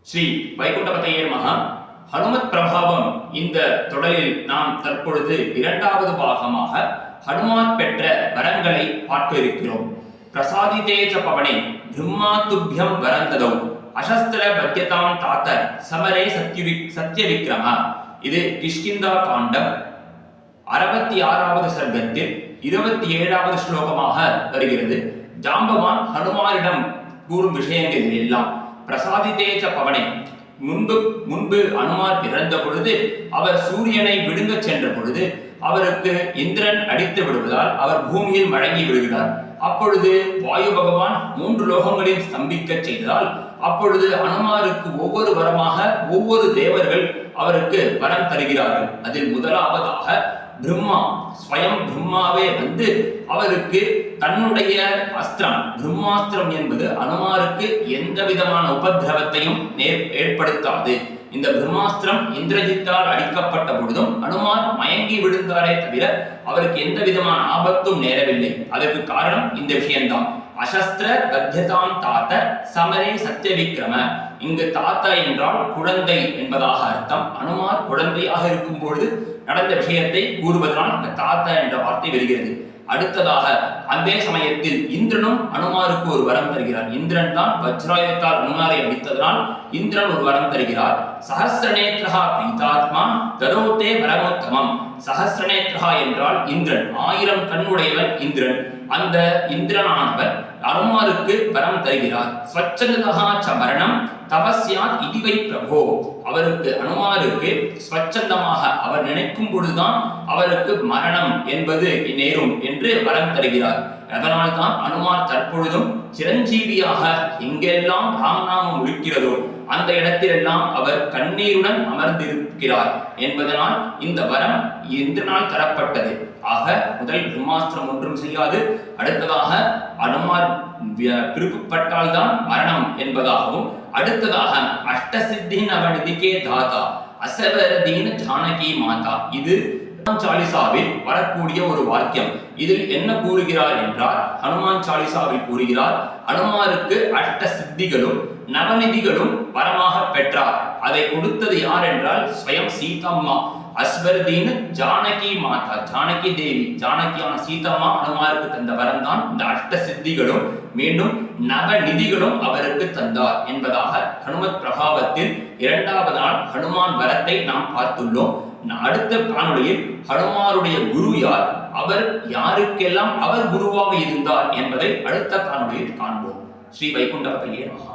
ஸ்ரீ வைகுண்டபதையே நமஹ. ஹனுமத் பிரபாவம் இந்த தொடரில் நாம் தற்பொழுது இரண்டாவது பாகமாக ஹனுமான் பெற்ற வரங்களை பார்க்க இருக்கிறோம். பிரசாதிதேஜ பவனே பிரம்மா துப்யம் வரந்ததோ அசஸ்திர பத்யதாம் தாத்த சமரே சத்ய விக்ரம. இது கிஷ்கிந்தா காண்டம் 66வது சர்க்கத்தில் 27வது ஸ்லோகமாக வருகிறது. ஜாம்பவான் ஹனுமானிடம் கூறும் விஷயங்கள் எல்லாம் பிரசாதிதேஜ பவனே, முன்பு அனுமார் பிறந்த பொழுது அவர் சூரியனை விழுங்க சென்ற பொழுது அவருக்கு இந்திரன் அடித்து விடுவதால் அவர் பூமியில் மழங்கி விடுகிறார். அப்பொழுது வாயு பகவான் 3 லோகங்களையும் ஸ்தம்பிக்க செய்ததால் அப்பொழுது அனுமாருக்கு ஒவ்வொரு வரமாக ஒவ்வொரு தேவர்கள் அவருக்கு வரம் தருகிறார்கள். அதில் முதலாவதாக பிரம்மா, ஸ்வயம் பிரம்மாவே வந்து அவருக்கு தன்னுடைய அஸ்திரம், பிரம்மாஸ்திரம் என்பது அனுமாருக்கு எந்த விதமான உபதிரவத்தையும் ஏற்படுத்தாது. இந்த பிரம்மாஸ்திரம் இந்திரஜித்தால் அடிக்கப்பட்ட பொழுதும் அனுமார் மயங்கி விழுந்தாரே தவிர அவருக்கு எந்த விதமான ஆபத்தும் நேரவில்லை. அதற்கு காரணம் இந்த விஷயம்தான். அசஸ்திர பத்யதாம் தாத்த சமரே சத்ய விக்ரம. இங்கு தாத்தா என்றால் குழந்தை என்பதாக அர்த்தம். அனுமார் குழந்தையாக இருக்கும் பொழுது நடந்த விஷயத்தை கூறுவதனால் அந்த தாத்தா என்ற வார்த்தை வருகிறது. அடுத்ததாக அதே சமயத்தில் இந்திரனும் அனுமாருக்கு ஒரு வரம் தருகிறார். இந்திரன் தான் வஜ்ராயுதத்தால் அனுமாரை அடித்ததனால் இந்திரன் ஒரு வரம் தருகிறார். சஹஸ்ரநேத்ரஹா பீதாத்மா தரோதே வரமோத்தமம். சஹஸ்ரநேத்ரஹா என்றால் இந்திரன், 1000 கண்ணுடையவன் இந்திரன். அந்த இந்திரனானவர் அனுமாருக்கு வரம் தருகிறார். ஸ்வச்சந்ததஹா சமரணம் தபஸ்யாத் இதிவை பிரபோ. அவருக்கு அனுமாருக்கு ஸ்வச்சந்தமாக அவர் நினைக்கும் பொழுதுதான் அவருக்கு மரணம் என்பது நேரும் என்று வரம் தருகிறார். அதனால்தான் அனுமார் தற்பொழுதும் சிரஞ்சீவியாக எங்கெல்லாம் ராமநாமம் ஒழிக்கிறதோ அந்த இடத்திலெல்லாம் அவர் கண்ணீருடன் அமர்ந்திருக்கிறார் என்பதனால் இந்த வரம் இந்திரனால் தரப்பட்டது. ஆக முதல் பிரம்மாஸ்திரம் ஒன்றும் செய்யாது. அடுத்ததாக அனுமார் விருப்பப்பட்டால்தான் மரணம் என்பதாகவும், அடுத்ததாக அஷ்டசித்தி நவநிதிக்கே தாதா அசவரதீன ஜானகி மாதா. இது சாலிசாவில் வரக்கூடிய ஒரு வாக்கியம். இதில் என்ன கூறுகிறார் என்றால், ஹனுமான் சாலிசாவில் கூறுகிறார், அனுமாருக்கு அஷ்ட சித்திகளும் நவநிதிகளும் வரமாக பெற்றார். அதை கொடுத்தது யார் என்றால் ஸ்வயம் சீதம்மா. அஸ்வர்தீன் ஜானகி மாதா, ஜானகி தேவி, ஜானகியான சீதம்மா அனுமாருக்கு தந்த வரம் தான் இந்த அஷ்ட சித்திகளும் மீண்டும் நவநிதிகளும் அவருக்கு தந்தார் என்பதாக ஹனுமத் பிரபாவத்தில் 2வது நாள் ஹனுமான் வரத்தை நாம் பார்த்துள்ளோம். அடுத்த காணொளியில் ஹனுமாருடைய குரு யார், அவர் யாருக்கெல்லாம் அவர் குருவாக இருந்தார் என்பதை அடுத்த காணொளியில் காண்போம். ஸ்ரீ வைகுண்டபதையே நமஹ.